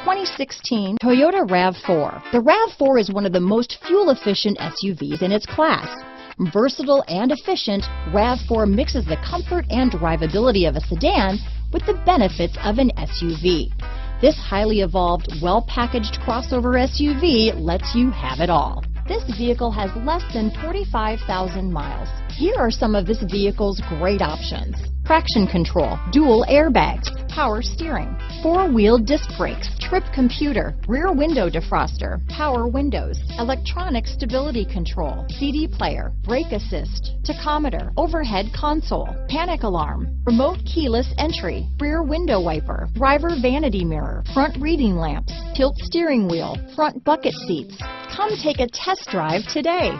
2016 Toyota RAV4. The RAV4 is one of the most fuel-efficient SUVs in its class. Versatile and efficient, RAV4 mixes the comfort and drivability of a sedan with the benefits of an SUV. This highly evolved, well-packaged crossover SUV lets you have it all. This vehicle has less than 45,000 miles. Here are some of this vehicle's great options: traction control, dual airbags, power steering, four-wheel disc brakes, trip computer, rear window defroster, power windows, electronic stability control, CD player, brake assist, tachometer, overhead console, panic alarm, remote keyless entry, rear window wiper, driver vanity mirror, front reading lamps, tilt steering wheel, front bucket seats. Come take a test drive today.